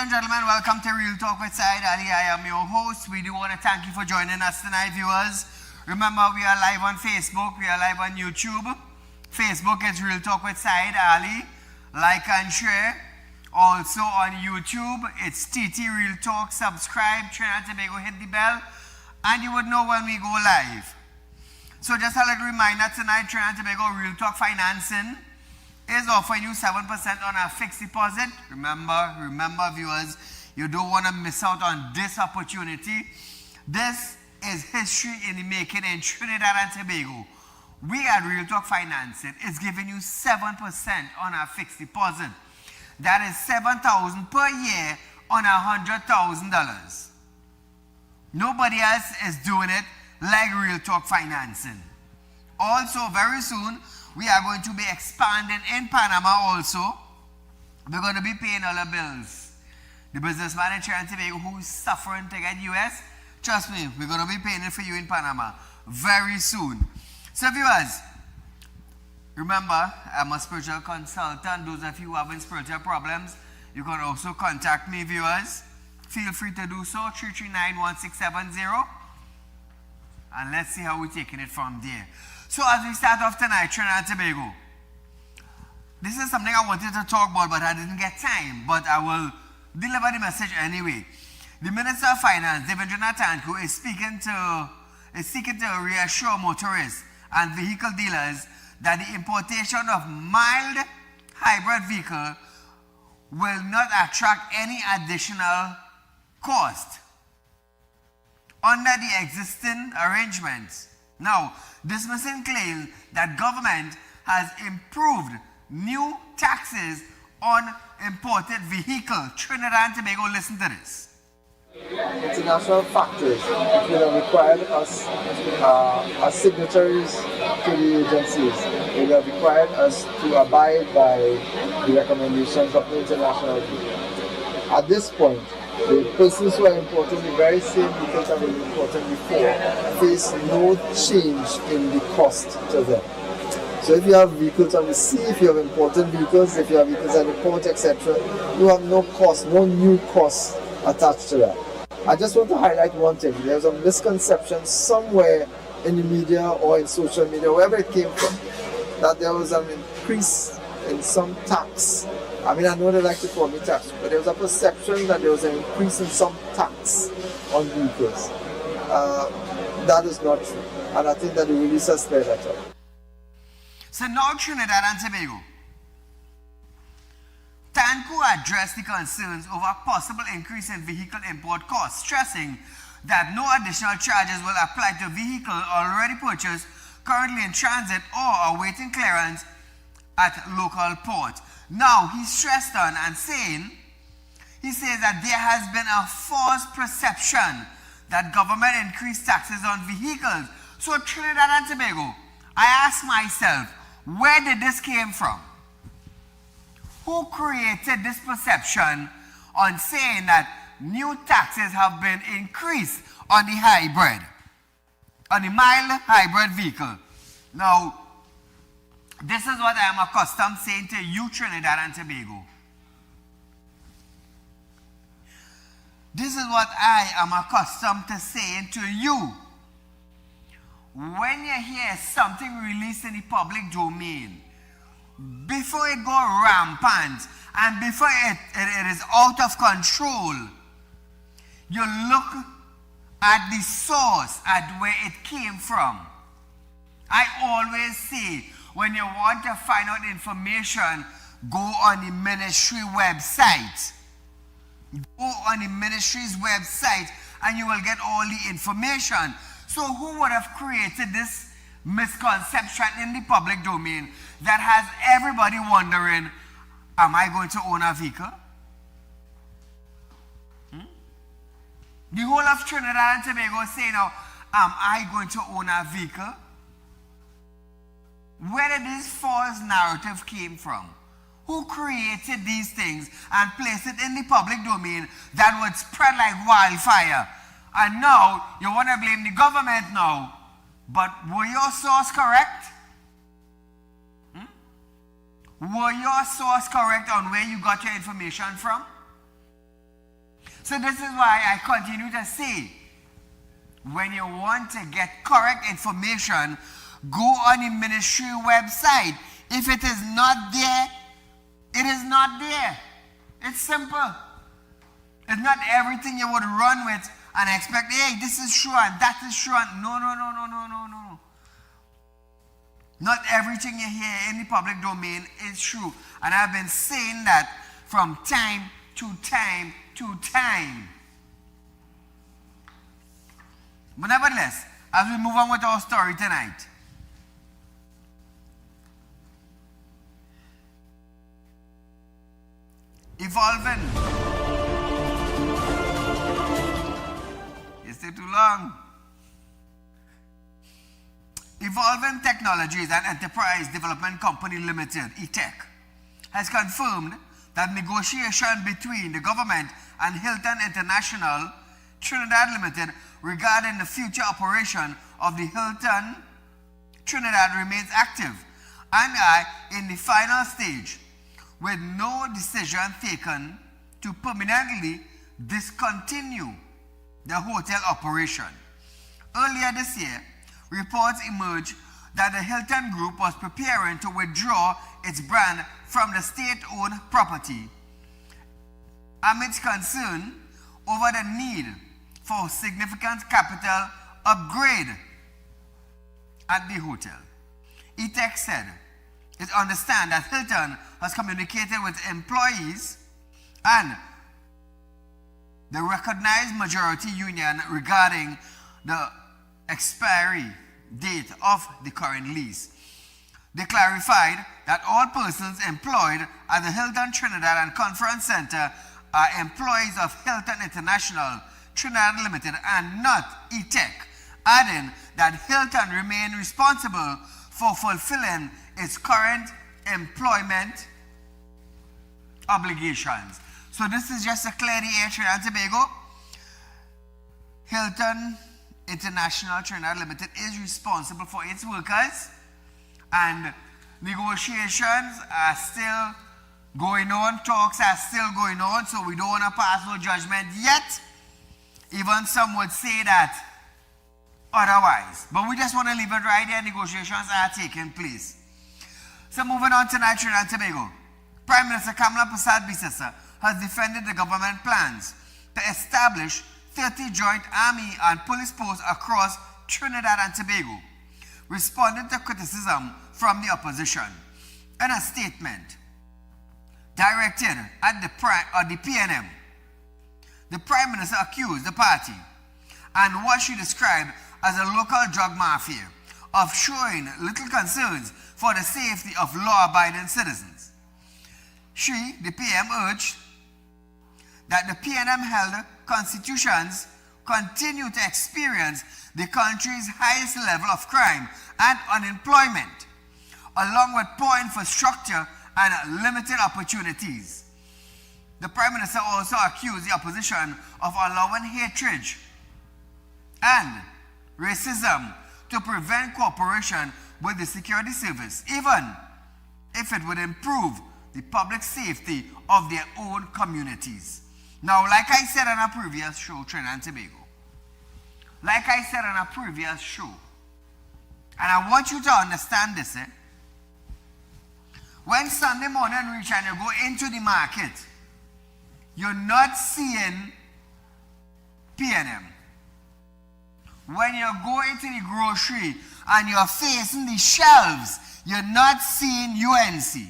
and gentlemen, welcome to Real Talk with Saieed Ali. I am your host. We do want to thank you for joining us tonight, viewers. Remember, we are live on Facebook. We are live on YouTube. Facebook is Real Talk with Saieed Ali. Like and share. Also on YouTube, it's TT Real Talk. Subscribe, Trinidad and Tobago, hit the bell, and you would know when we go live. So just a little reminder tonight, Trinidad and Tobago Real Talk Financing is offering you 7% on a fixed deposit. Remember viewers, you don't want to miss out on this opportunity. This is history in the making in Trinidad and Tobago. We at Real Talk Financing is giving you 7% on our fixed deposit. That is $7,000 per year on $100,000. Nobody else is doing it like Real Talk Financing. Also, very soon, we are going to be expanding in Panama also. We're going to be paying all our bills. The businessman in Trinidad and Tobago who is suffering to get US, trust me, we're going to be paying it for you in Panama very soon. So viewers, remember, I'm a spiritual consultant. Those of you who having spiritual problems, you can also contact me, viewers. Feel free to do so, 339-1670. And let's see how we're taking it from there. So as we start off tonight, Trinidad and Tobago, this is something I wanted to talk about, but I didn't get time. But I will deliver the message anyway. The Minister of Finance, David Jonathan, is seeking to reassure motorists and vehicle dealers that the importation of mild hybrid vehicle will not attract any additional cost under the existing arrangements. Now, dismissing claims that government has improved new taxes on imported vehicle. Trinidad and Tobago, listen to this. International factors will have required us as signatories to the agencies. It will have required us to abide by the recommendations of the international group. At this point, the persons who are importing the very same vehicles that were imported before face no change in the cost to them. So if you have vehicles on the sea, if you have imported vehicles, if you have vehicles at the port, etc., you have no cost, no new costs attached to that. I just want to highlight one thing. There's a misconception somewhere in the media or in social media, wherever it came from, that there was an increase in some tax. I mean, I know they like to call me tax, but there was a perception that there was an increase in some tax on vehicles. That is not true. And I think that the release has cleared that up. So now Trinidad and Tobago, TANCO addressed the concerns over possible increase in vehicle import costs, stressing that no additional charges will apply to vehicles already purchased, currently in transit, or awaiting clearance at local port. Now, he stressed on and he says that there has been a false perception that government increased taxes on vehicles. So Trinidad and Tobago, I ask myself, where did this came from? Who created this perception on saying that new taxes have been increased on the hybrid, on the mild hybrid vehicle? Now, this is what I am accustomed saying to you, Trinidad and Tobago. This is what I am accustomed to saying to you. When you hear something released in the public domain, before it go rampant and before it is out of control, you look at the source, at where it came from. I always say, when you want to find out information, go on the ministry website. Go on the ministry's website and you will get all the information. So who would have created this misconception in the public domain that has everybody wondering, am I going to own a vehicle? The whole of Trinidad and Tobago say now, am I going to own a vehicle? Where did this false narrative came from? Who created these things and placed it in the public domain that would spread like wildfire? And now, you want to blame the government now. But were your source correct? Were your source correct on where you got your information from? So this is why I continue to say, when you want to get correct information, go on the ministry website. If it is not there, it is not there. It's simple. It's not everything you would run with and expect, hey, this is true and that is true. No. Not everything you hear in the public domain is true. And I've been saying that from time to time to time. But nevertheless, as we move on with our story tonight, evolving. You stay too long. Evolving Technologies and Enterprise Development Company Limited, ETEC, has confirmed that negotiation between the government and Hilton International Trinidad Limited regarding the future operation of the Hilton Trinidad remains active and are in the final stage, with no decision taken to permanently discontinue the hotel operation. Earlier this year, reports emerged that the Hilton Group was preparing to withdraw its brand from the state-owned property amidst concern over the need for significant capital upgrade at the hotel. ETEC said it understands that Hilton has communicated with employees and the recognized majority union regarding the expiry date of the current lease. They clarified that all persons employed at the Hilton Trinidad and Conference Center are employees of Hilton International Trinidad Limited and not ETEC, adding that Hilton remained responsible for fulfilling its current employment obligations. So this is just to clear the air, Trinidad and Tobago. Hilton International Trinidad Limited is responsible for its workers, and negotiations are still going on, talks are still going on, so we don't want to pass no judgment yet. Even some would say that otherwise. But we just want to leave it right there. Negotiations are taking place. So moving on tonight, Trinidad and Tobago. Prime Minister Kamala Persad-Bissessar has defended the government plans to establish 30 joint army and police posts across Trinidad and Tobago, responding to criticism from the opposition. In a statement directed at the PNM, the Prime Minister accused the party and what she described as a local drug mafia of showing little concerns for the safety of law-abiding citizens. She, the PM, urged that the PNM-held constitutions continue to experience the country's highest level of crime and unemployment, along with poor infrastructure and limited opportunities. The Prime Minister also accused the opposition of allowing hatred and racism to prevent cooperation with the security service, even if it would improve the public safety of their own communities. Now, like I said on a previous show, Trinidad and Tobago, and I want you to understand this, when Sunday morning reach and you go into the market, you're not seeing PNM. When you go into the grocery and you're facing the shelves, you're not seeing UNC.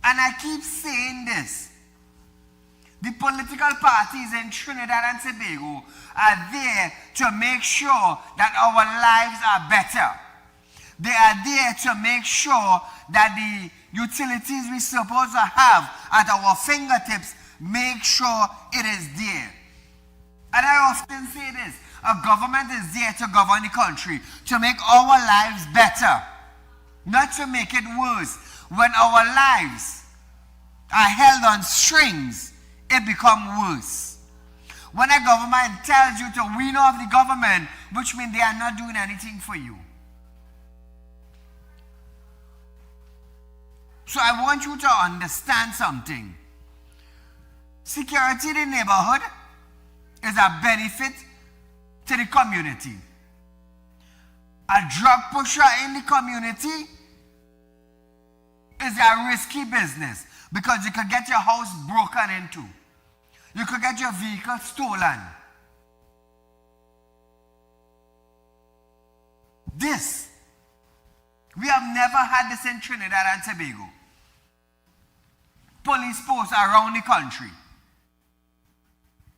And I keep saying this. The political parties in Trinidad and Tobago are there to make sure that our lives are better. They are there to make sure that the utilities we're supposed to have at our fingertips, make sure it is there. And I often say this, a government is there to govern the country, to make our lives better, not to make it worse. When our lives are held on strings, it becomes worse. When a government tells you to wean off the government, which means they are not doing anything for you. So I want you to understand something. Security in the neighborhood is a benefit to the community. A drug pusher in the community is a risky business because you could get your house broken into. You could get your vehicle stolen. We have never had this in Trinidad and Tobago. Police posts around the country.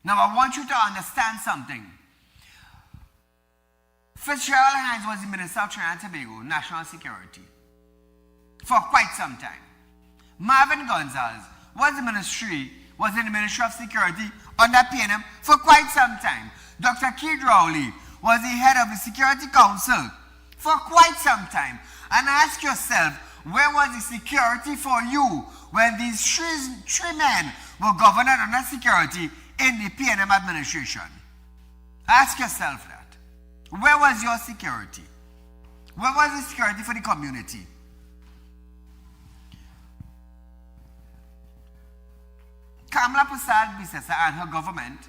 Now I want you to understand something. Fitzgerald Hines was the Minister of Trinidad and Tobago, National Security, for quite some time. Marvin Gonzalez was in the Ministry of Security under PNM for quite some time. Dr. Keith Rowley was the head of the Security Council for quite some time. And ask yourself, where was the security for you when these three men were governed under security in the PNM administration? Ask yourself that. Where was your security? Where was the security for the community? Kamala Prasad Bisesa and her government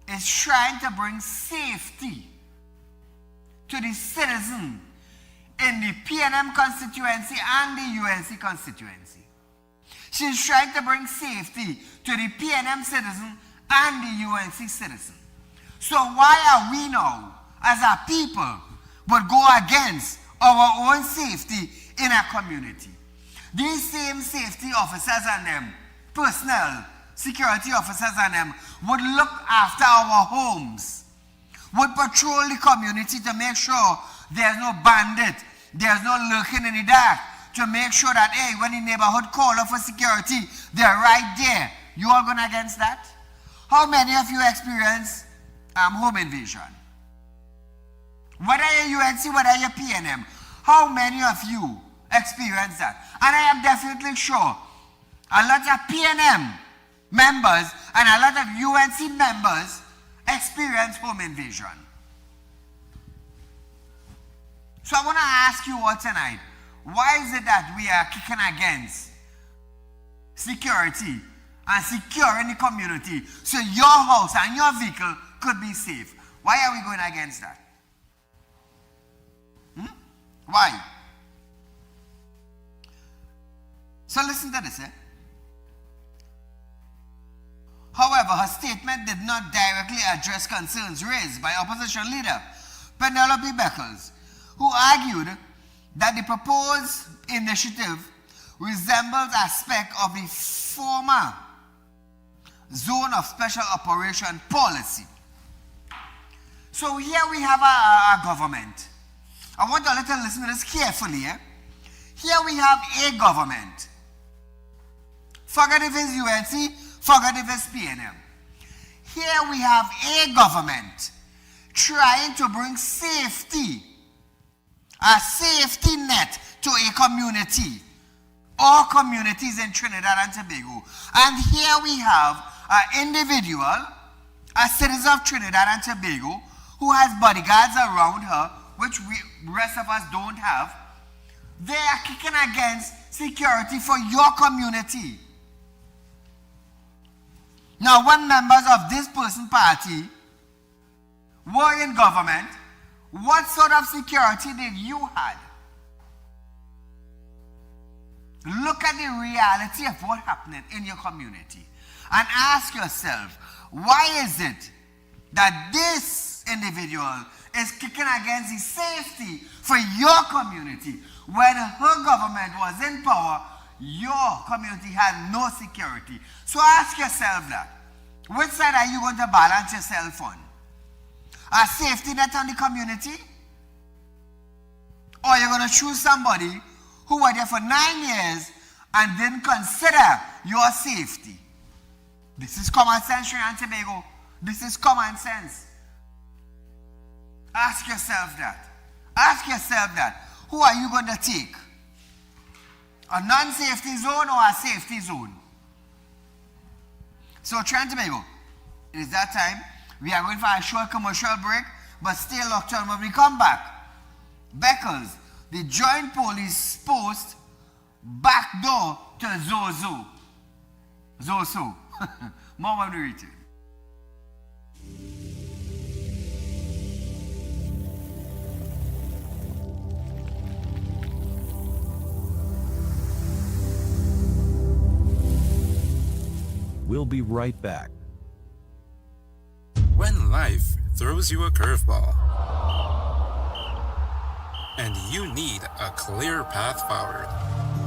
is trying to bring safety to the citizen in the PNM constituency and the UNC constituency. She's trying to bring safety to the PNM citizen and the UNC citizen. So why are we now, as a people, would go against our own safety in our community? These same safety officers and them, personnel, security officers and them, would look after our homes, would patrol the community to make sure there's no bandit, there's no lurking in the dark, to make sure that, hey, when the neighborhood call up for security, they're right there. You all going against that? How many of you experience home invasion? Whether you're UNC, whether you're PNM, how many of you experience that? And I am definitely sure a lot of PNM members and a lot of UNC members experience home invasion. So I want to ask you all tonight, why is it that we are kicking against security and securing the community so your house and your vehicle could be safe? Why are we going against that? Why? So listen to this. However, her statement did not directly address concerns raised by opposition leader Penelope Beckles, who argued that the proposed initiative resembles aspects of the former Zone of Special Operation policy. So here we have a government. I want you to listen to this carefully. Here we have a government. Forget if it's UNC, forget if it's PNM. Here we have a government trying to bring safety, a safety net to a community, all communities in Trinidad and Tobago. And here we have an individual, a citizen of Trinidad and Tobago, who has bodyguards around her, which the rest of us don't have. They are kicking against security for your community. Now, when members of this person party were in government, what sort of security did you have? Look at the reality of what's happening in your community and ask yourself, why is it that this individual is kicking against the safety for your community? When her government was in power, your community had no security. So ask yourself that. Which side are you going to balance yourself on? A safety net on the community? Or you're going to choose somebody who was there for 9 years and didn't consider your safety? This is common sense, Trinidad and Tobago. This is common sense. Ask yourself that. Ask yourself that. Who are you going to take? A non-safety zone or a safety zone? So, Trinidad and Tobago, it is that time. We are going for a short commercial break, but stay locked on when we come back. Beckles, the joint police post back door to Zozo. More when we return. We'll be right back. When life throws you a curveball and you need a clear path forward,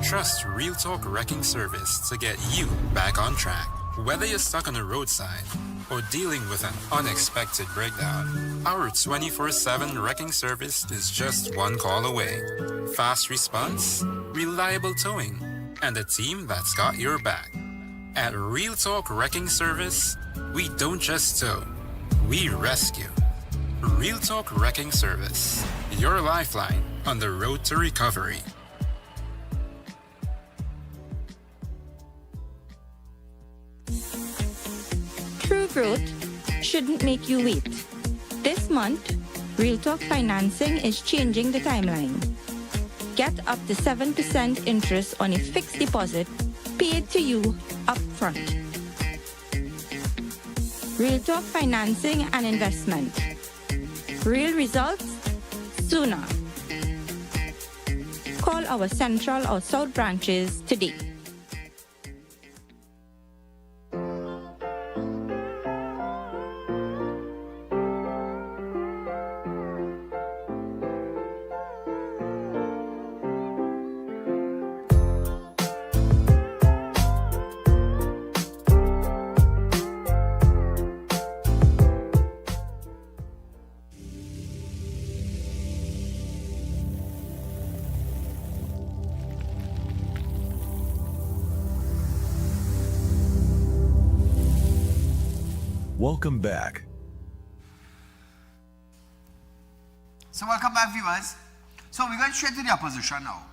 trust Real Talk Wrecking Service to get you back on track. Whether you're stuck on the roadside or dealing with an unexpected breakdown, our 24/7 wrecking service is just one call away. Fast response, reliable towing, and a team that's got your back. At Real Talk Wrecking Service, we don't just tow, we rescue. Real Talk Wrecking Service, your lifeline on the road to recovery. True growth shouldn't make you wait. This month, Real Talk Financing is changing the timeline. Get up to 7% interest on a fixed deposit paid to you upfront. Real Talk Financing and Investment. Real results sooner. Call our Central or South branches today. Welcome back. So welcome back, viewers. So we're going straight to the opposition now.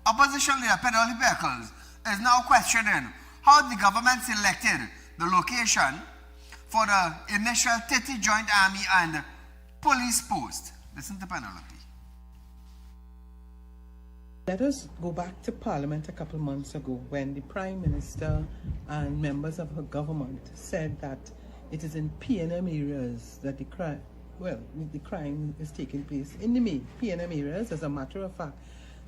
Opposition leader Penelope Beckles is now questioning how the government selected the location for the initial 30 Joint Army and Police post. Listen to Penelope. Let us go back to Parliament a couple months ago when the Prime Minister and members of her government said that it is in PNM areas that the crime is taking place. In the main PNM areas, as a matter of fact,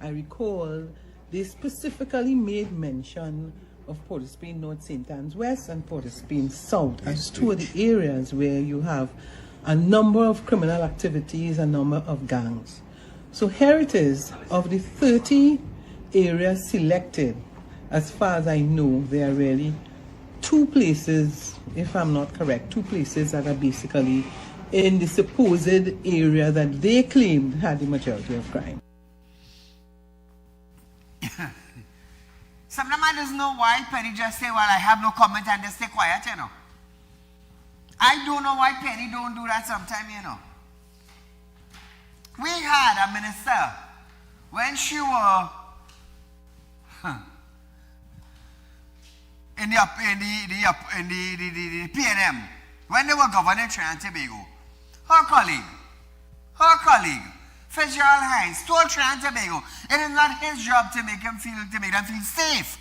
I recall they specifically made mention of Port of Spain North, St. Anne's West and Port of Spain South as two of the areas where you have a number of criminal activities, a number of gangs. So here it is, of the 30 areas selected, as far as I know, there are really two places, if I'm not correct, two places that are basically in the supposed area that they claimed had the majority of crime. Sometimes I just know why Penny just say, well, I have no comment and just stay quiet, you know. I don't know why Penny don't do that sometimes, you know. We had a minister when she was in the PNM, when they were governing Trinidad and Tobago. Her colleague, Fitzgerald Hines, told Trinidad and Tobago it is not his job to make them feel safe.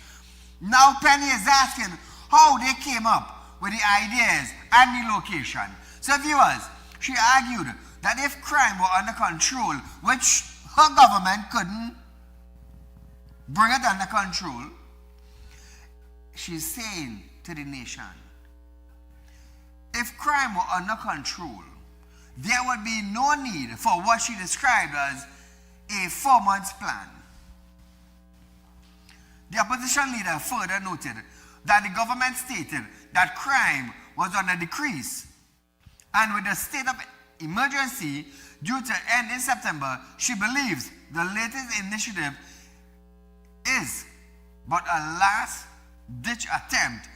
Now Penny is asking how they came up with the ideas and the location. So viewers, she argued that if crime were under control, which her government couldn't bring it under control, she's saying to the nation, if crime were under control, there would be no need for what she described as a 4-month plan. The opposition leader further noted that the government stated that crime was on a decrease, and with the state of emergency due to end in September, she believes the latest initiative is but a last-ditch attempt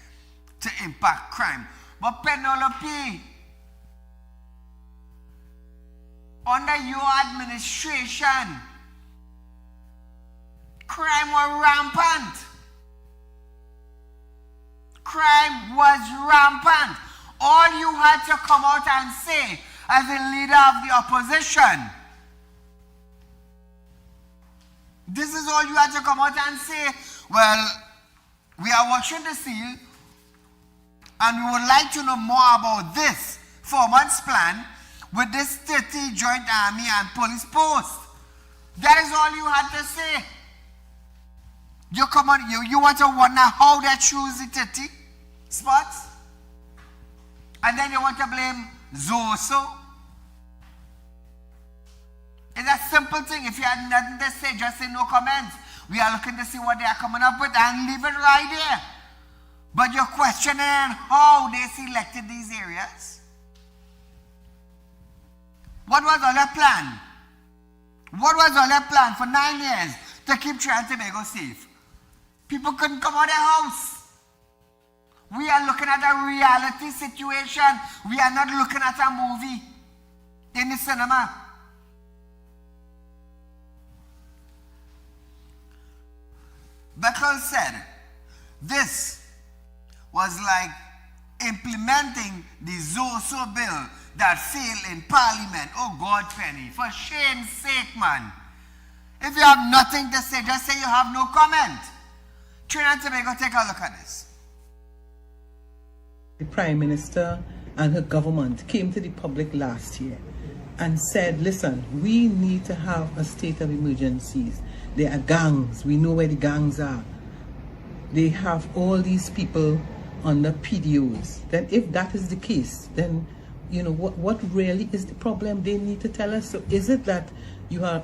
to impact crime. But Penelope, under your administration, crime was rampant. Crime was rampant. All you had to come out and say as a leader of the opposition, this is all you had to come out and say. Well, we are watching to see And we would like to know more about this 4 months plan with this 30 joint army and police post. That is all you had to say. You come on, you want to wonder how they choose the 30 spots? And then you want to blame Zoso? It's a simple thing. If you had nothing to say, just say no comments. We are looking to see what they are coming up with and leave it right there. But you're questioning how they selected these areas. What was all their plan? What was all their plan for 9 years to keep Trinidad and Tobago safe? People couldn't come out of their house. We are looking at a reality situation. We are not looking at a movie in the cinema. Beckles said this was like implementing the Zoso bill that failed in Parliament. Oh God, Penny, for shame's sake, man. If you have nothing to say, just say you have no comment. Trinidad and Tobago, take a look at this. The Prime Minister and her government came to the public last year and said, listen, we need to have a state of emergencies. There are gangs. We know where the gangs are. They have all these people under PDOs. Then if that is the case, then you know what really is the problem? They need to tell us. So is it that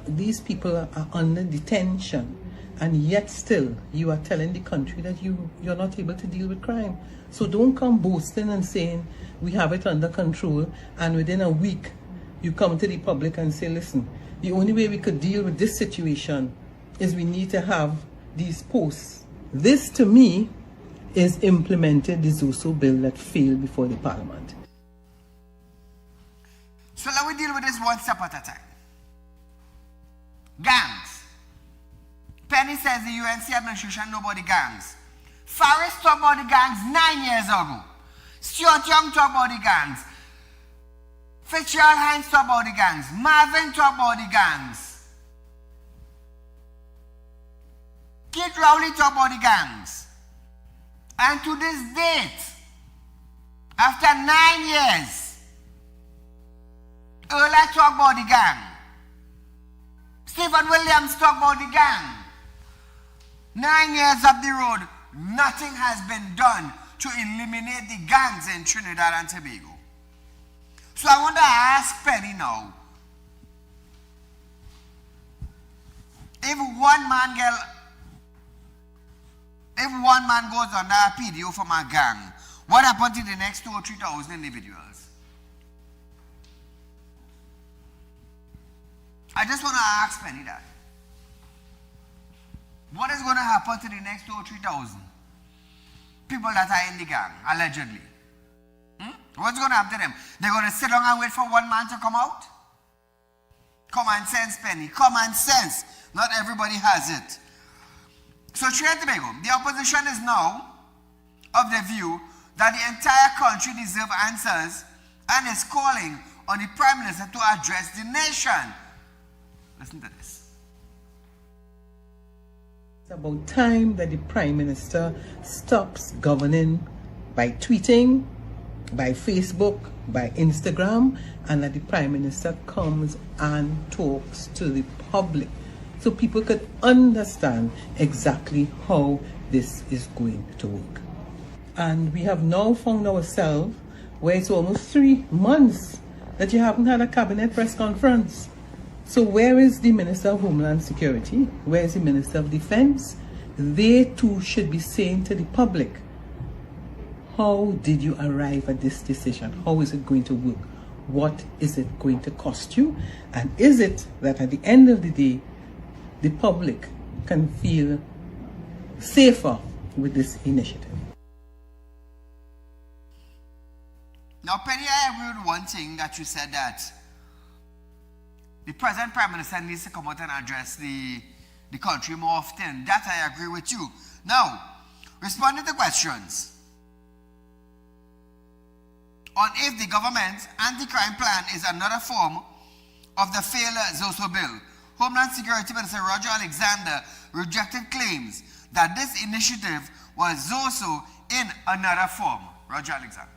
these people are under detention and yet still you are telling the country that you're not able to deal with crime? So don't come boasting and saying we have it under control, and within a week you come to the public and say, listen, the only way we could deal with this situation is we need to have these posts. This to me is implemented the Zoso bill that failed before the Parliament. So let me deal with this one step at a time. Gangs. Penny says the UNC administration know about the gangs. Faris talked about the gangs 9 years ago. Stuart Young talked about the gangs. Fitzgerald Hines talked about the gangs. Marvin talked about the gangs. Kate Rowley talked about the gangs. And to this date, after 9 years, Earl talked about the gang. Stephen Williams talked about the gang. 9 years up the road, nothing has been done to eliminate the gangs in Trinidad and Tobago. So I want to ask Penny now, if one man goes under a PDO from a gang, what happened to the next 2,000 or 3,000 individuals? I just want to ask Penny that. What is going to happen to the next 2,000 or 3,000 people that are in the gang, allegedly? What's going to happen to them? They're going to sit down and wait for one man to come out? Common sense, Penny. Common sense. Not everybody has it. So Trinidad and Tobago, the opposition is now of the view that the entire country deserves answers and is calling on the Prime Minister to address the nation. Listen to this. It's about time that the Prime Minister stops governing by tweeting, by Facebook, by Instagram, and that the Prime Minister comes and talks to the public so people could understand exactly how this is going to work. And we have now found ourselves where it's almost 3 months that you haven't had a cabinet press conference. So where is the Minister of Homeland Security? Where is the Minister of Defense? They too should be saying to the public, how did you arrive at this decision? How is it going to work? What is it going to cost you? And is it that at the end of the day, the public can feel safer with this initiative? Now, Penny, I agree with one thing that you said, that the present Prime Minister needs to come out and address the country more often. That I agree with you. Now, responding to questions on if the government's anti-crime plan is another form of the failed Zoso bill, Homeland Security Minister Roger Alexander rejected claims that this initiative was Zoso in another form. Roger Alexander.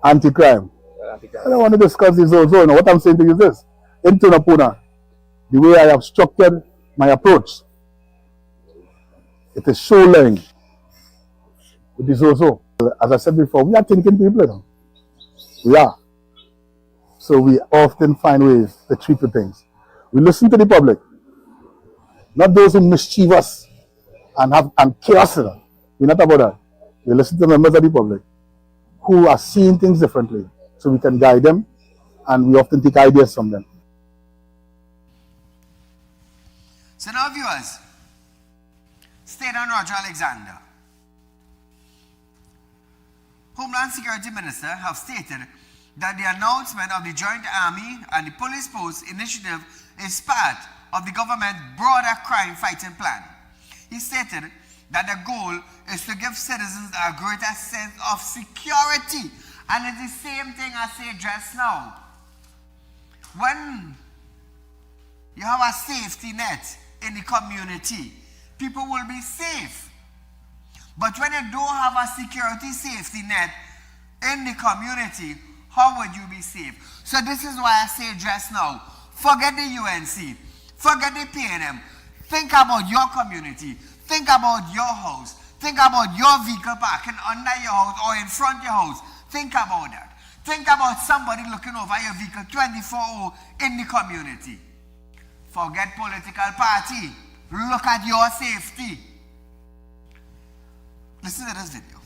Anti-crime. I don't want to discuss this also. No. What I'm saying to you is this. In Tunapuna, the way I have structured my approach, it is show-line. It is also, as I said before, we are thinking people. You know? We are. So we often find ways to treat the things. We listen to the public, not those who mischieve us and chaos. You know? We're not about that. We listen to members of the public who are seeing things differently, so we can guide them, and we often take ideas from them. So now viewers, State on Roger Alexander. Homeland Security Minister have stated that the announcement of the Joint Army and the Police Post initiative is part of the government's broader crime fighting plan. He stated that the goal is to give citizens a greater sense of security, and it's the same thing I said just now. When you have a safety net in the community, people will be safe. But when you don't have a security safety net in the community, how would you be safe? So this is why I say just now, forget the UNC, forget the PNM, think about your community, think about your house, think about your vehicle parking under your house or in front of your house. Think about that. Think about somebody looking over your vehicle 24/7 in the community. Forget political party. Look at your safety. Listen to this video.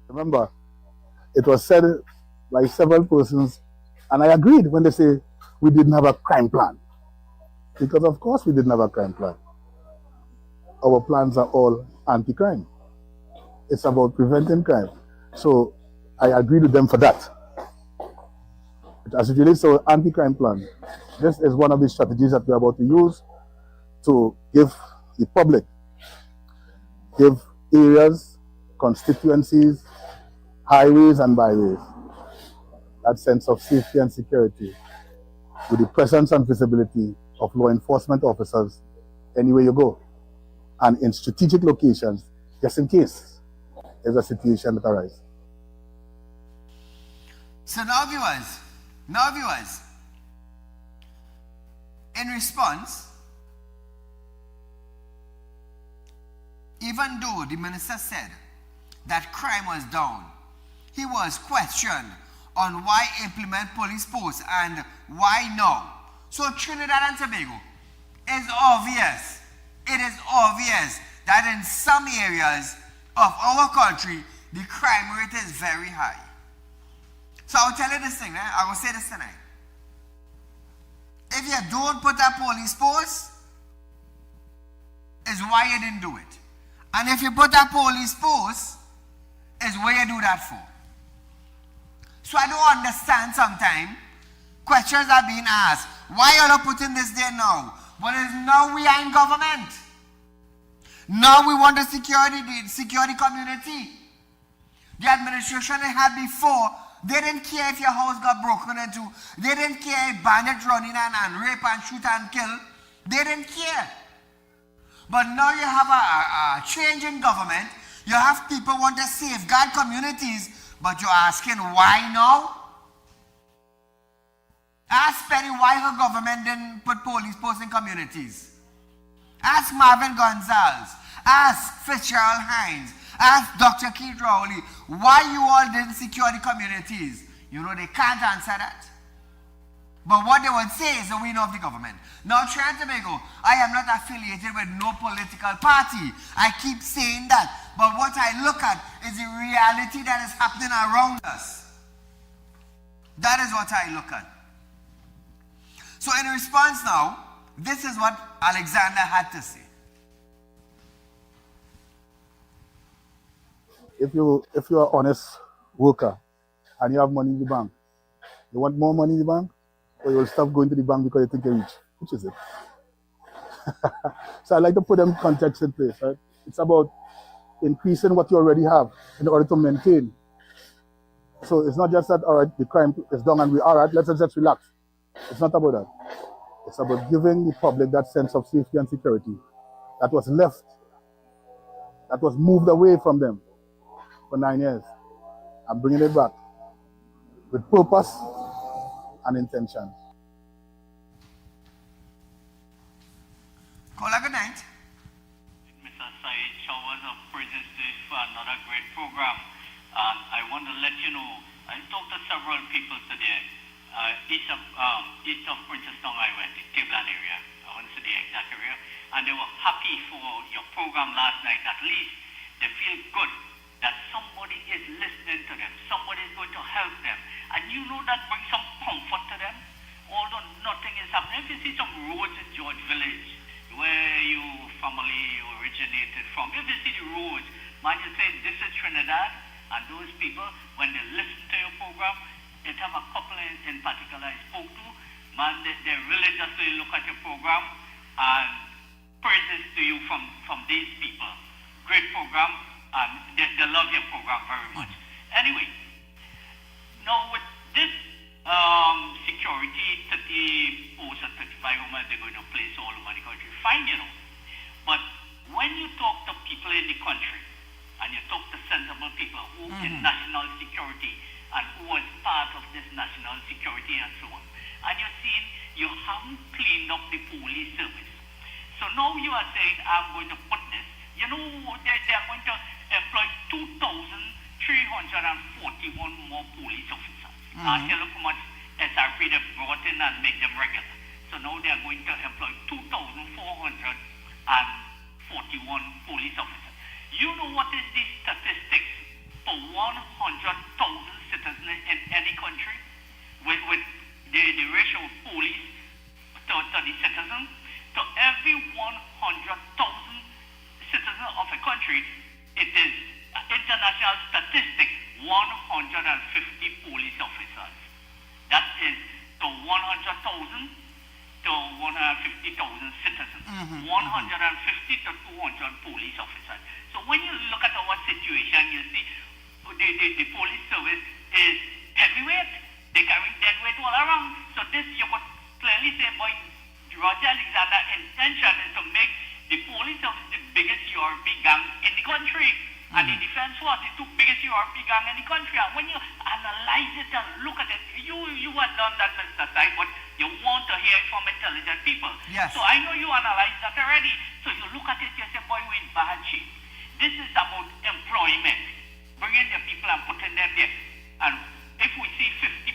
Remember, it was said by several persons, and I agreed when they say we didn't have a crime plan. Because of course we didn't have a crime plan. Our plans are all anti-crime. It's about preventing crime. So I agreed with them for that. As it relates to our anti-crime plan, this is one of the strategies that we're about to use to give the public, give areas, constituencies, highways and byways that sense of safety and security with the presence and visibility of law enforcement officers anywhere you go, and in strategic locations, just in case there's a situation that arises. So now viewers, in response, even though the minister said that crime was down, he was questioned on why implement police posts and why now. So Trinidad and Tobago is obvious. It is obvious that in some areas of our country, the crime rate is very high. So I'll tell you this thing, I will say this tonight. If you don't put a police post, is why you didn't do it. And if you put a police post, is where you do that for. So I don't understand sometimes. Questions are being asked. Why are you putting this there now? But now we are in government. Now we want to secure the community. The administration they had before, they didn't care if your house got broken into. They didn't care if bandits running and rape and shoot and kill. They didn't care. But now you have a change in government. You have people want to safeguard communities, but you're asking why now? Ask Penny why her government didn't put police posts in communities. Ask Marvin Gonzalez. Ask Fitzgerald Hines. Ask Dr. Keith Rowley why you all didn't secure the communities. You know they can't answer that. But what they would say is the win of the government. Now, Trinidad and Tobago, I am not affiliated with no political party. I keep saying that. But what I look at is the reality that is happening around us. That is what I look at. So in response now, this is what Alexander had to say. If you're an honest worker and you have money in the bank, you want more money in the bank, or you will stop going to the bank because you think you're rich? Which is it? So I like to put them in context in place, right? It's about increasing what you already have in order to maintain. So it's not just that, all right, the crime is done and we are right, let's just relax. It's not about that. It's about giving the public that sense of safety and security that was left that was moved away from them for 9 years. I'm bringing it back with purpose and intention. Caller, good night. Mr. Saeed, showers of praises to you for another great program. I want to let you know, I talked to several people today. East of Princeton, I went, the Tabland area. I went to the exact area. And they were happy for your program last night. At least they feel good that somebody is listening to them. Somebody is going to help them. And you know that brings some comfort to them. Although nothing is happening. If you see some roads in George Village, where your family originated from, if you see the roads, man, you say this is Trinidad, and those people, when they listen to your program, it have a couple in particular I spoke to, man, they really just look at your program, and praises to you from these people. Great program, and they love your program very much. Anyway, now with this security 30 posts or 35 homes they're going to place all over the country, fine, you know. But when you talk to people in the country, and you talk to sensible people who in national security and who was part of this national security and so on, and you're seeing you haven't cleaned up the police service. So now you are saying, I'm going to put this, you know, they're going to employ 2,341 more police officers. Last year, look how much SRP they brought in and made them regular. So now they are going to employ 2,441 police officers. You know what is the statistics for 100,000 citizens in any country with the ratio of police to the citizens? To every 100,000 citizens of a country, it is international statistics 150 police officers. That is to 100,000 to 150,000 citizens. 150 to 200 police officers. So when you look at our situation, you see the police service is heavyweight. They carry dead weight all around. So this you could clearly say, boy, Roger Alexander's intention is to make the police service the biggest URP gang in the country. And the defense force is the biggest URP gang in the country. And when you analyze it and look at it, you have done that, Mr. Said, but you want to hear it from intelligent people. Yes. So I know you analyze that already. So you look at it, you say, boy, we're in bad shape. This is about employment, bringing the people and putting them there. And if we see 50%,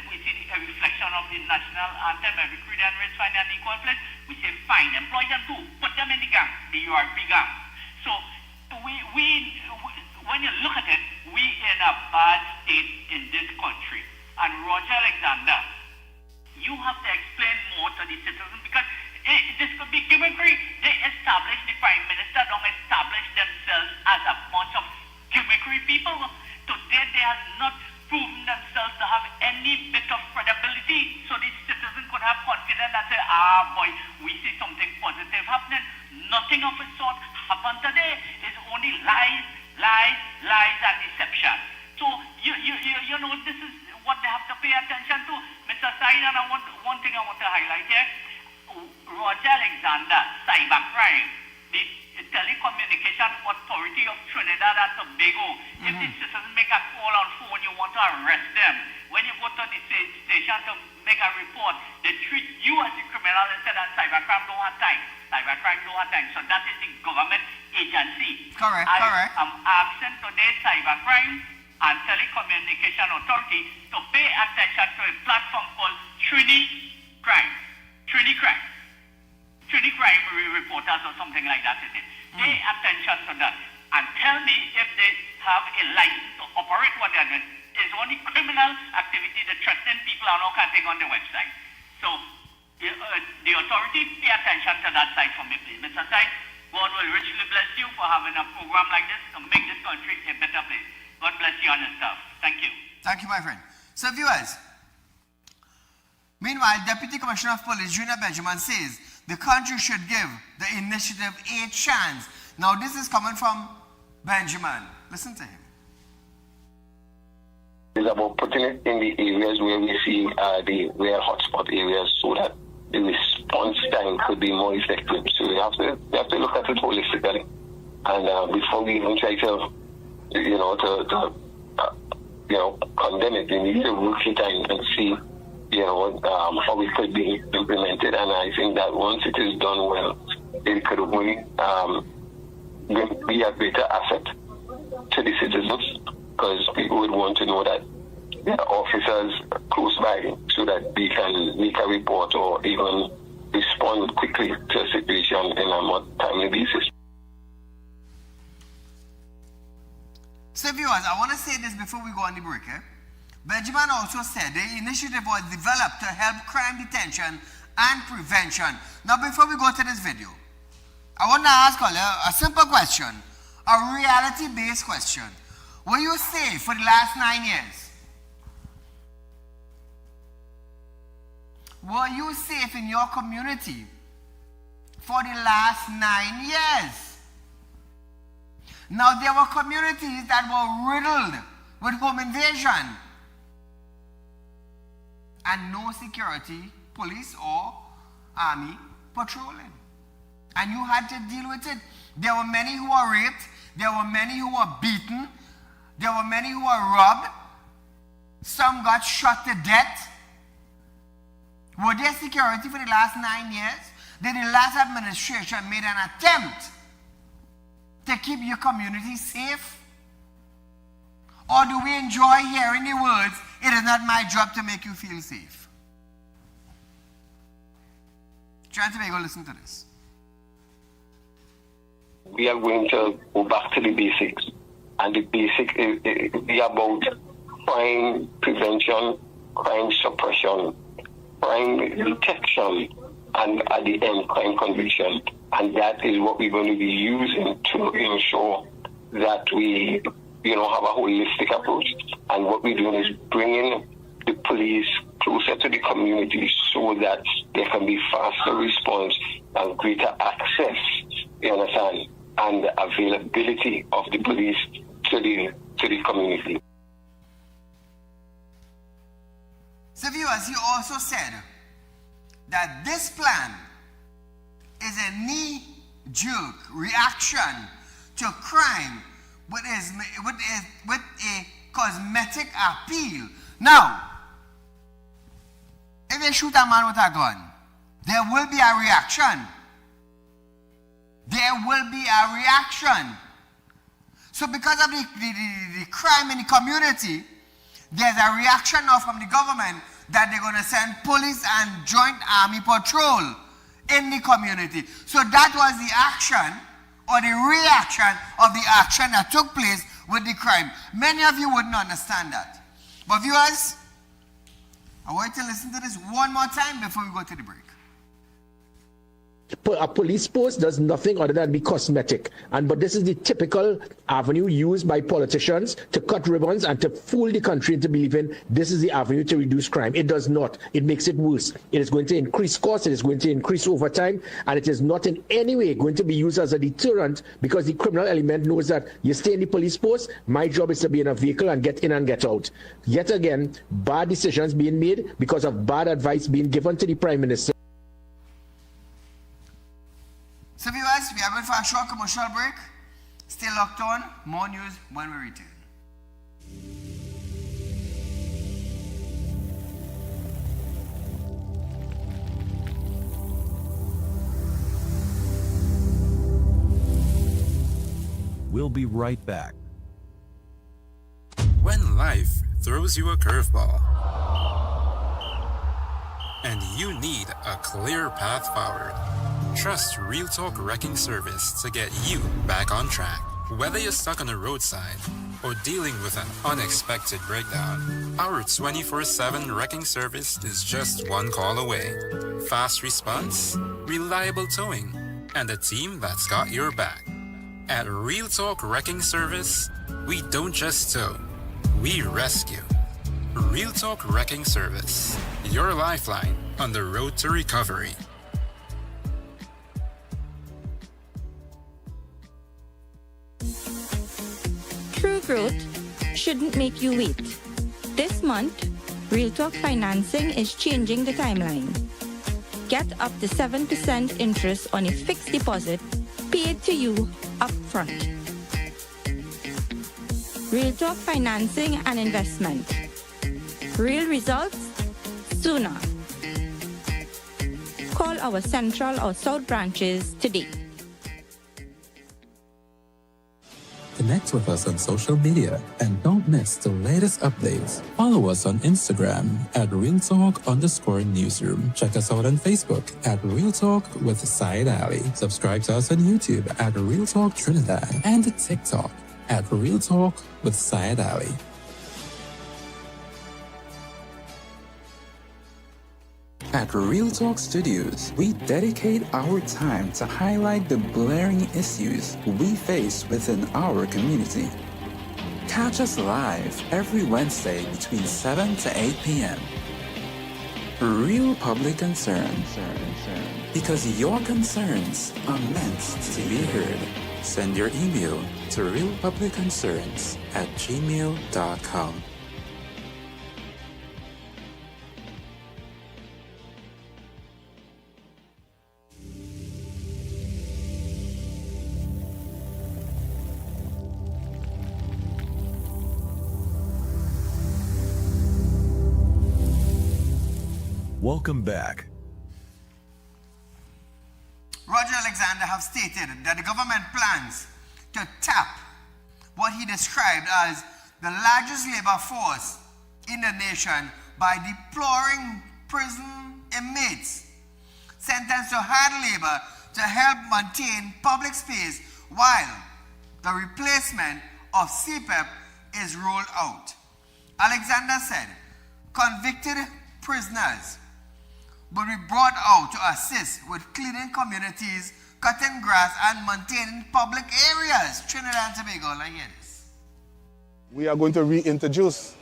we see a reflection of the national anthem, every creed and race, find an equal place. We say, fine, employ them too, put them in the gang, the URP gang. So when you look at it, we in a bad state in this country. And Roger Alexander, you have to explain more to the citizens, because this could be gimmickry. They established, the Prime Minister don't establish themselves as a bunch of gimmickry people. Today they have not proven themselves to have any bit of credibility, so the citizens could have confidence and say, boy, we see something positive happening. Nothing of the sort happened today. It's only lies, and deception. So you know, this is what they have to pay attention to. Mr. Said, and one thing I want to highlight here, Roger Alexander, cybercrime, the Telecommunication Authority of Trinidad and Tobago. If the citizens make a call on phone, you want to arrest them. When you go to the station to make a report, they treat you as a criminal instead, and cybercrime don't have time. Cybercrime don't have time. So that is the government agency. Correct. I'm asking today cybercrime and Telecommunication Authority to pay attention to a platform called Trini Crime reporters or something like that, is it? Pay attention to that and tell me if they have a license to operate what they're doing. Is only criminal activity that threatening people and all kind of thing on the website. So the authority, pay attention to that side for me, please. Mr. Said, God will richly bless you for having a program like this to make this country a better place. God bless you and your staff. Thank you. Thank you, my friend. So, viewers, meanwhile, Deputy Commissioner of Police Junior Benjamin says the country should give the initiative a chance. Now, this is coming from Benjamin. Listen to him. It's about putting it in the areas where we see the real hotspot areas, so that the response time could be more effective. So we have to look at it holistically. And before we even try to, condemn it, we need to work it and see, how it could be implemented. And I think that once it is done well, it could only be a greater asset to the citizens, because people would want to know that there are officers close by so that they can make a report or even respond quickly to a situation in a more timely basis. So viewers, I want to say this before we go on the break. Benjamin also said the initiative was developed to help crime detection and prevention. Now before we go to this video, I want to ask you a simple question, a reality-based question. Were you safe for the last 9 years? Were you safe in your community for the last 9 years? Now, there were communities that were riddled with home invasion and no security, police or army patrolling. And you had to deal with it. There were many who were raped. There were many who were beaten. There were many who were robbed. Some got shot to death. Were there security for the last 9 years? Did the last administration made an attempt to keep your community safe? Or do we enjoy hearing the words, "It is not my job to make you feel safe"? Try to make you listen to this. We are going to go back to the basics. And the basic is about crime prevention, crime suppression, crime detection, and at the end, crime conviction. And that is what we're going to be using to ensure that we, have a holistic approach. And what we're doing is bringing the police closer to the community so that there can be faster response and greater access, you understand, and the availability of the police to the community. So viewers, he also said that this plan is a knee-jerk reaction to crime with a cosmetic appeal. Now, if they shoot a man with a gun, there will be a reaction. There will be a reaction. So because of the crime in the community, there's a reaction now from the government that they're going to send police and joint army patrol in the community. So that was the action or the reaction of the action that took place with the crime. Many of you wouldn't understand that. But viewers, I want you to listen to this one more time before we go to the break. A police post does nothing other than be cosmetic, but this is the typical avenue used by politicians to cut ribbons and to fool the country into believing this is the avenue to reduce crime. It does not. It makes it worse. It is going to increase costs. It is going to increase overtime, and it is not in any way going to be used as a deterrent, because the criminal element knows that you stay in the police post, my job is to be in a vehicle and get in and get out. Yet again, bad decisions being made because of bad advice being given to the Prime Minister. So viewers, we are going for a short commercial break. Stay locked on. More news when we return. We'll be right back. When life throws you a curveball and you need a clear path forward, trust Real Talk Wrecking Service to get you back on track. Whether you're stuck on the roadside or dealing with an unexpected breakdown, our 24/7 wrecking service is just one call away. Fast response, reliable towing, and a team that's got your back. At Real Talk Wrecking Service, we don't just tow, we rescue. Real Talk Wrecking Service, your lifeline on the road to recovery. True growth shouldn't make you wait. This month, Real Talk Financing is changing the timeline. Get up to 7% interest on a fixed deposit paid to you upfront. Real Talk Financing and Investment. Real results sooner. Call our Central or South branches today. Connect with us on social media and don't miss the latest updates. Follow us on Instagram at RealTalk_Newsroom. Check us out on Facebook at Real Talk with Saieed Ali. Subscribe to us on YouTube at Real Talk Trinidad and TikTok at Real Talk with Saieed Ali. At Real Talk Studios, we dedicate our time to highlight the glaring issues we face within our community. Catch us live every Wednesday between 7 to 8 p.m. Real Public Concerns. Because your concerns are meant to be heard. Send your email to realpublicconcerns@gmail.com. Welcome back. Roger Alexander have stated that the government plans to tap what he described as the largest labor force in the nation by deploying prison inmates sentenced to hard labor to help maintain public space while the replacement of CPEP is rolled out. Alexander said convicted prisoners will be brought out to assist with cleaning communities, cutting grass, and maintaining public areas. Trinidad and Tobago, I hear this. We are going to reintroduce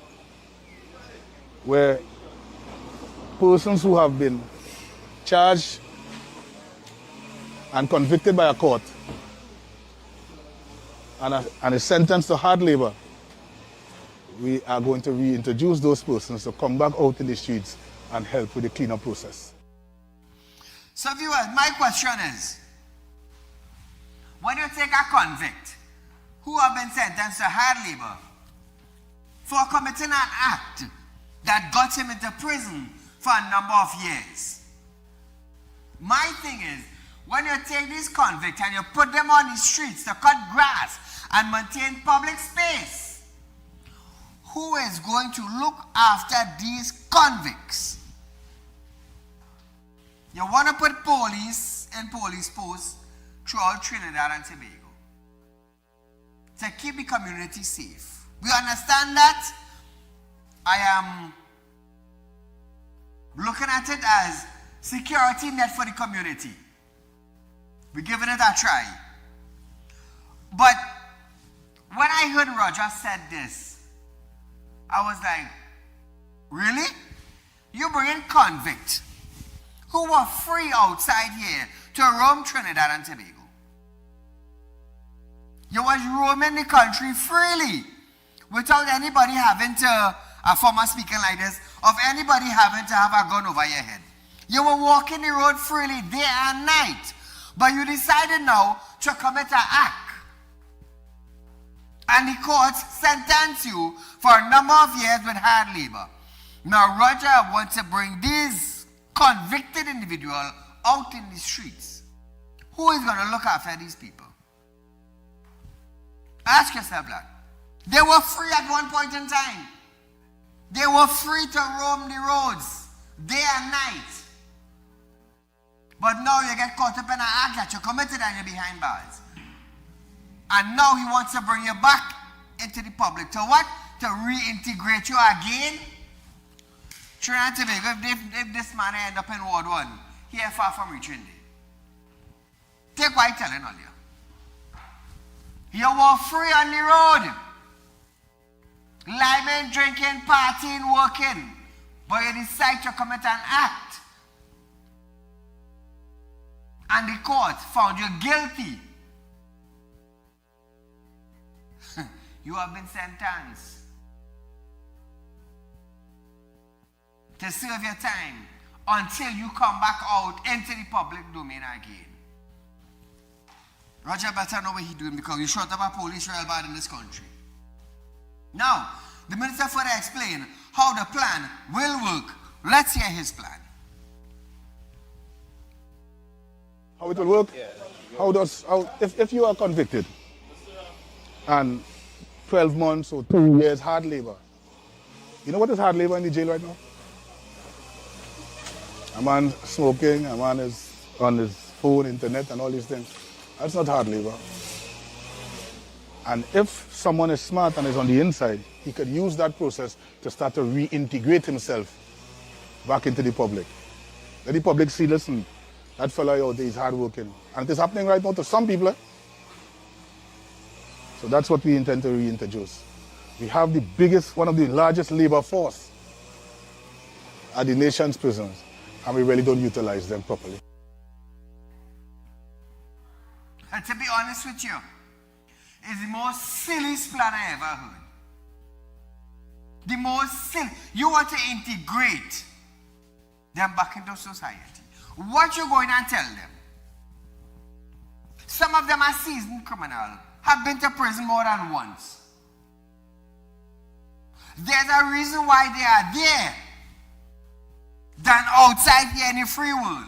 where persons who have been charged and convicted by a court and is sentenced to hard labor, we are going to reintroduce those persons to come back out in the streets and help with the cleanup process. So viewers, my question is, when you take a convict who have been sentenced to hard labor for committing an act that got him into prison for a number of years, my thing is, when you take these convicts and you put them on the streets to cut grass and maintain public space, who is going to look after these convicts? You want to put police in police posts throughout Trinidad and Tobago to keep the community safe. We understand that. I am looking at it as security net for the community. We're giving it a try. But when I heard Roger said this, I was like, really? You bring in convicts who were free outside here to roam Trinidad and Tobago. You was roaming the country freely without anybody having to, a former speaking like this, of anybody having to have a gun over your head. You were walking the road freely day and night, but you decided now to commit an act. And the courts sentenced you for a number of years with hard labor. Now Roger wants to bring these convicted individuals out in the streets. Who is going to look after these people? Ask yourself that. They were free at one point in time. They were free to roam the roads day and night. But now you get caught up in an act that you committed and you're behind bars. And now he wants to bring you back into the public. To what? To reintegrate you again? Trinidad and Tobago, if this man end up in Ward 1, he is far from reaching there. Take what I'm telling all you. You were free on the road. Liming, drinking, partying, working. But you decide to commit an act. And the court found you guilty. You have been sentenced to serve your time until you come back out into the public domain again. Roger better know what he's doing because we shut up a police real bad in this country. Now, the minister further explained how the plan will work. Let's hear his plan. How it will work? If you are convicted and 12 months or 2 years hard labor, you know what is hard labor in the jail right now? A man smoking, a man is on his phone, internet, and all these things. That's not hard labor. And if someone is smart and is on the inside, he could use that process to start to reintegrate himself back into the public. Let the public see, listen, that fellow out there is hardworking. And it is happening right now to some people. So that's what we intend to reintroduce. We have the biggest, one of the largest labor force at the nation's prisons, and we really don't utilize them properly. And to be honest with you, it's the most silliest plan I ever heard. The most silly. You want to integrate them back into society. What you going to tell them? Some of them are seasoned criminals, have been to prison more than once. There's a reason why they are there than outside here in the free world.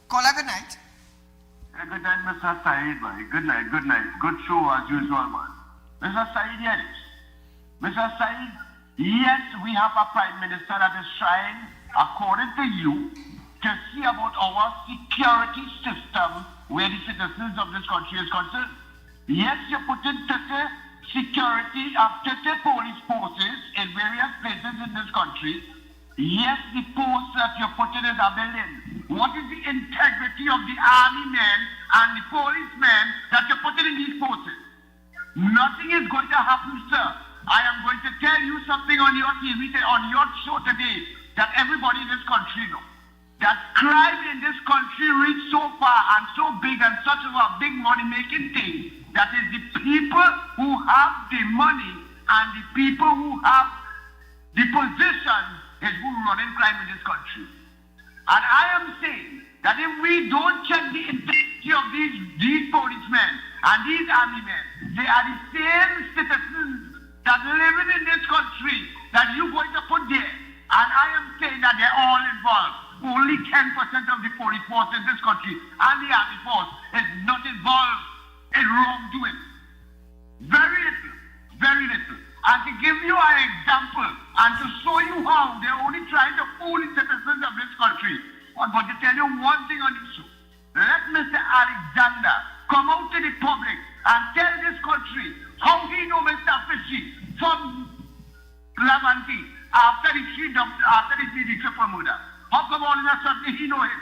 Call a good night. Good night, Mr. Saieed, boy. Good night, good night. Good show as usual, man. Mr. Saieed Ali. Mr. Saieed, yes, we have a prime minister that is trying, according to you, to see about our security system where the citizens of this country is concerned. Yes, you put in 30 security, 30 police forces in various places in this country. Yes, the post that you're putting is a building. What is the integrity of the army men and the policemen that you're putting in these posts? Nothing is going to happen, sir. I am going to tell you something on your TV, on your show today, that everybody in this country knows. That crime in this country reached so far and so big and such of a big money-making thing, that is the people who have the money and the people who have the position is who running crime in this country. And I am saying that if we don't check the integrity of these policemen and these army men, they are the same citizens that living in this country that you're going to put there. And I am saying that they're all involved. Only 10% of the police force in this country and the army force is not involved in wrongdoing. Very little, very little. And to give you an example and to show you how they're only trying to fool the citizens of this country, I'm going to tell you one thing on this show. Let Mr. Alexander come out to the public and tell this country how he know Mr. Fishy from Lavanti after the triple murder. How come all of a sudden he know him?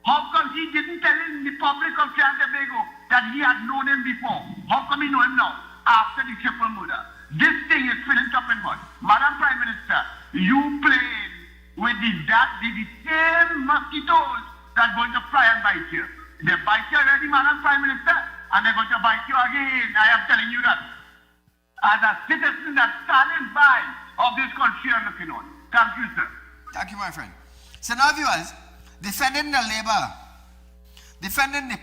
How come he didn't tell in the public of Trinidad and Tobago that he had known him before? How come he know him now after the triple murder? This thing is filling up in mud. Madam Prime Minister, you playing with the same mosquitoes that are going to fly and bite you. They bite you already, Madam Prime Minister, and they're going to bite you again. I am telling you that. As a citizen that's standing by of this country and looking on. Thank you, sir. Thank you, my friend. So now, viewers, defending the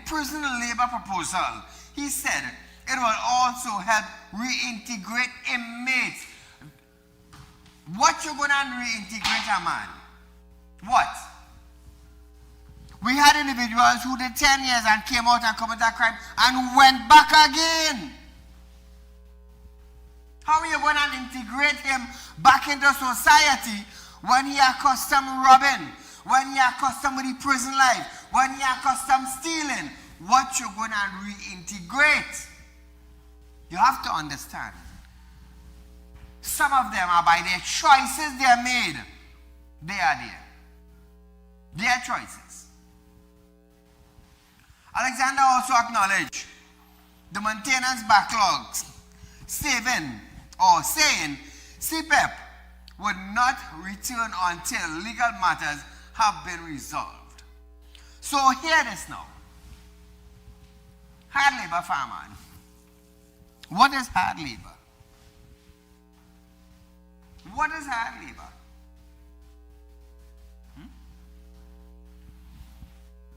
prison labor proposal, he said it will also help reintegrate inmates. What you going to reintegrate a man? What? We had individuals who did 10 years and came out and committed a crime and went back again. How are you going to integrate him back into society when he accustomed robbing, when he accustomed with the prison life, when he accustomed stealing? What you going to reintegrate? You have to understand. Some of them are by their choices they are made. They are there. Their choices. Alexander also acknowledged the maintenance backlogs, saying CPEP would not return until legal matters have been resolved. So hear this now. Hard labor farmer. What is hard labor? What is hard labor?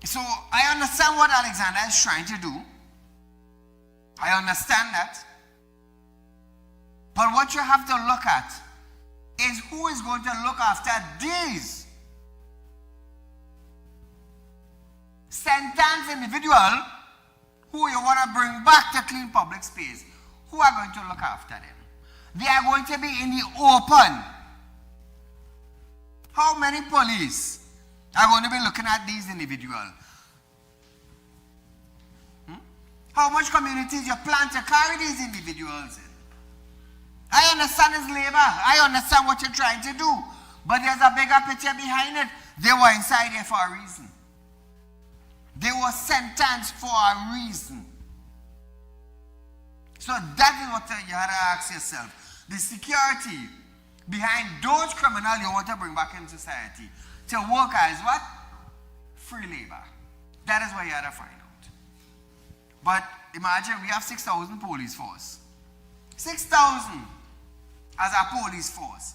So I understand what Alexander is trying to do. I understand that. But what you have to look at is who is going to look after these sentenced individuals who you want to bring back to clean public space. Who are going to look after them? They are going to be in the open. How many police are going to be looking at these individuals? How much communities you plan to carry these individuals in? I understand it's labor. I understand what you're trying to do. But there's a bigger picture behind it. They were inside there for a reason. They were sentenced for a reason. So that is what you have to ask yourself. The security behind those criminals you want to bring back in society to work as what? Free labor. That is what you have to find out. But imagine we have 6,000 police force. 6,000 as our police force.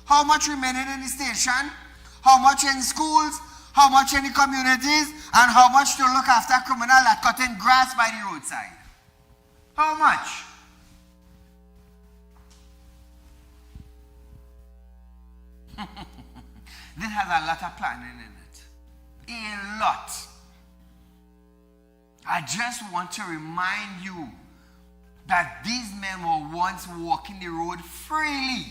How much remaining in the station? How much in schools? How much in the communities? And how much to look after criminals that cutting grass by the roadside? How much? This has a lot of planning in it. A lot. I just want to remind you that these men were once walking the road freely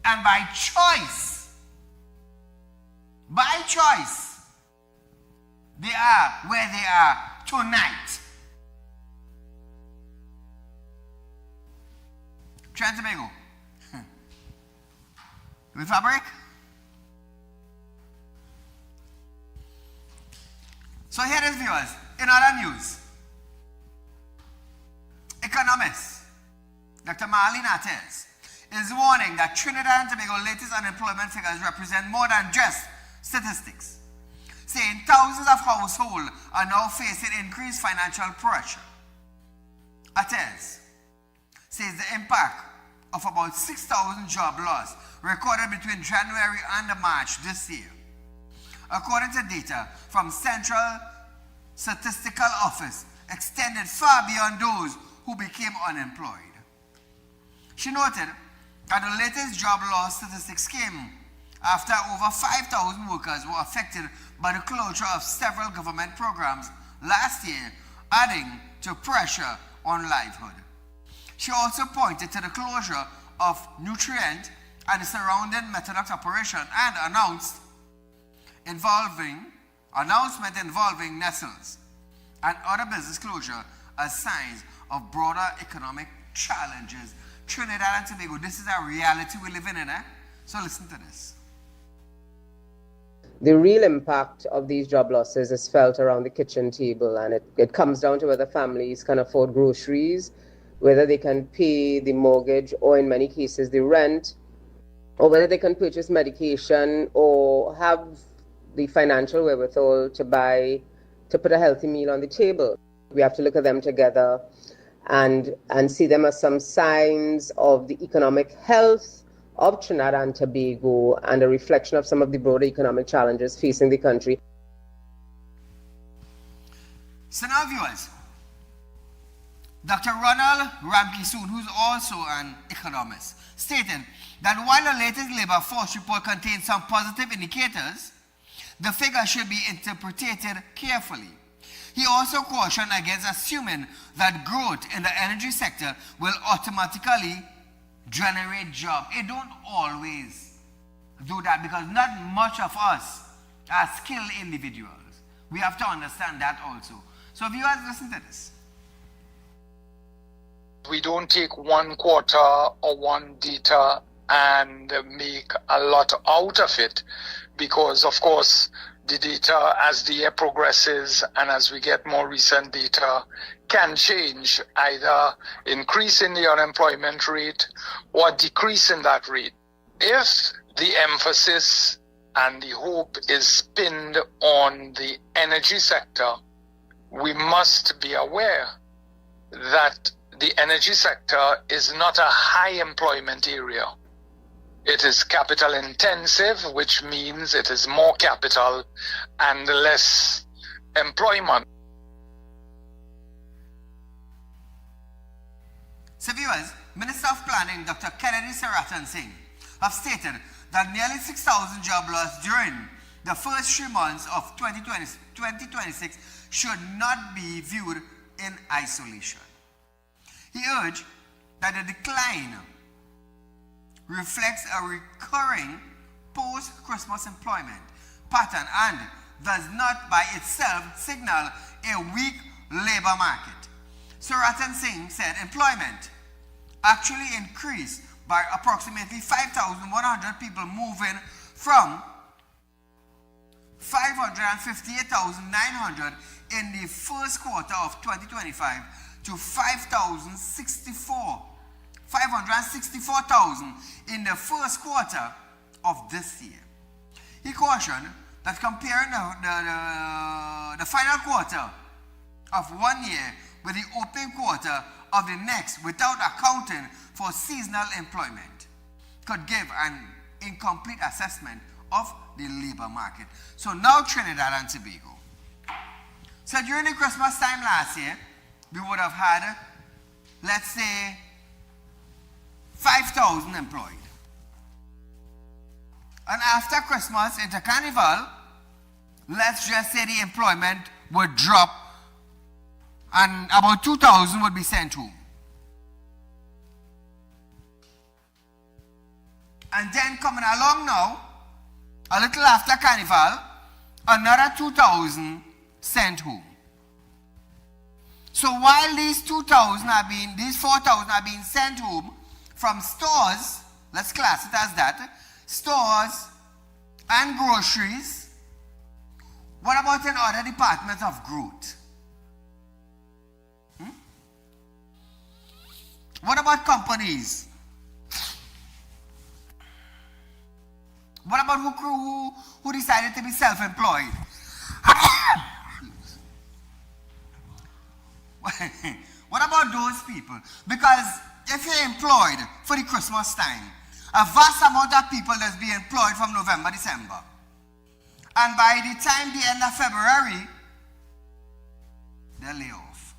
and by choice. By choice. They are where they are tonight. Trying to go. We fabric? So here is viewers. In other news, economist Dr. Marlene Artes is warning that Trinidad and Tobago's latest unemployment figures represent more than just statistics, saying thousands of households are now facing increased financial pressure. Artes says the impact of about 6,000 job loss recorded between January and March this year, according to data from Central Statistical Office, extended far beyond those who became unemployed. She noted that the latest job loss statistics came after over 5,000 workers were affected by the closure of several government programs last year, adding to pressure on livelihood. She also pointed to the closure of Nutrient and the surrounding Methadox operation and announcement involving Nestles and other business closure as signs of broader economic challenges. Trinidad and Tobago, this is a reality we live in, eh? So listen to this. The real impact of these job losses is felt around the kitchen table, and it comes down to whether families can afford groceries, whether they can pay the mortgage or in many cases the rent, or whether they can purchase medication or have the financial wherewithal to put a healthy meal on the table. We have to look at them together and see them as some signs of the economic health of Trinidad and Tobago and a reflection of some of the broader economic challenges facing the country. So now viewers, Dr. Ronald Ramkissoon, who's also an economist, stated that while the latest labor force report contains some positive indicators, the figure should be interpreted carefully. He also cautioned against assuming that growth in the energy sector will automatically generate jobs. It don't always do that because not much of us are skilled individuals. We have to understand that also. So viewers, listen to this. We don't take one quarter or one data and make a lot out of it, because of course the data, as the year progresses and as we get more recent data, can change, either increasing the unemployment rate or decreasing that rate. If the emphasis and the hope is pinned on the energy sector, we must be aware that the energy sector is not a high employment area. It is capital intensive, which means it is more capital and less employment. So viewers, Minister of Planning Dr. Kennedy Saratan Singh have stated that nearly 6,000 job loss during the first 3 months of 2026 should not be viewed in isolation. He urged that the decline reflects a recurring post-Christmas employment pattern and does not by itself signal a weak labor market. Saratan Singh said employment actually increased by approximately 5,100 people, moving from 558,900 in the first quarter of 2025 to 564,000 in the first quarter of this year. He cautioned that comparing the final quarter of one year with the opening quarter of the next without accounting for seasonal employment could give an incomplete assessment of the labor market. So now Trinidad and Tobago. So during the Christmas time last year, we would have had, let's say, 5,000 employed. And after Christmas into Carnival, let's just say the employment would drop and about 2,000 would be sent home. And then coming along now, a little after Carnival, another 2,000 sent home. So while these 4,000 are being sent home from stores, let's class it as that, stores and groceries, what about in other departments of growth? What about companies? What about who decided to be self-employed? What about those people? Because if you're employed for the Christmas time, a vast amount of people that's being employed from November, December. And by the time the end of February, they're laid off.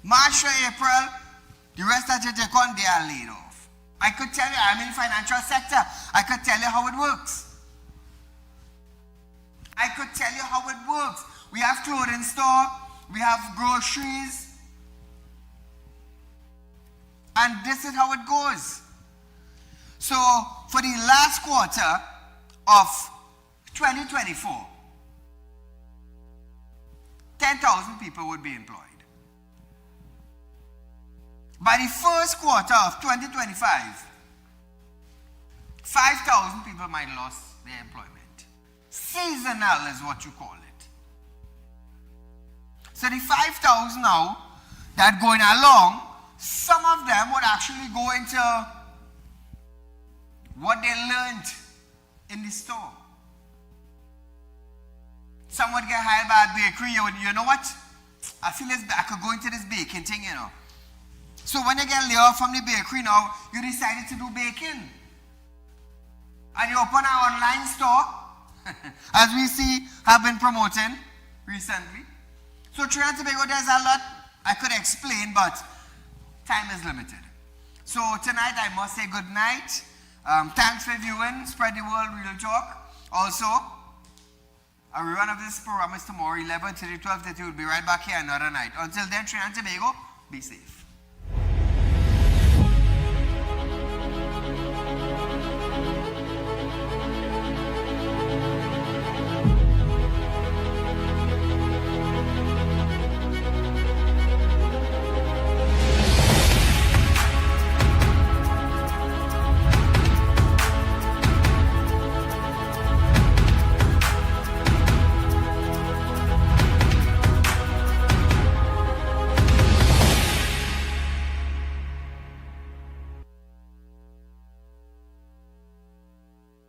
March to April, the rest of the they are laid off. I could tell you, I'm in the financial sector. I could tell you how it works. We have clothing store, we have groceries, and this is how it goes. So for the last quarter of 2024, 10,000 people would be employed. By the first quarter of 2025, 5,000 people might have lost their employment. Seasonal is what you call it. So the 5,000 now that going along, some of them would actually go into what they learned in the store. Some would get hired by a bakery. You know what? I feel I could go into this baking thing, you know. So when you get laid off from the bakery now, you decided to do baking. And you open an online store, as we see have been promoting recently. So Trinidad and Tobago, there's a lot I could explain, but time is limited. So tonight I must say good night. Thanks for viewing. Spread the word, Real Talk. Also, a rerun of this program is tomorrow, 11 to 12:30. We'll be right back here another night. Until then, Trinidad and Tobago, be safe.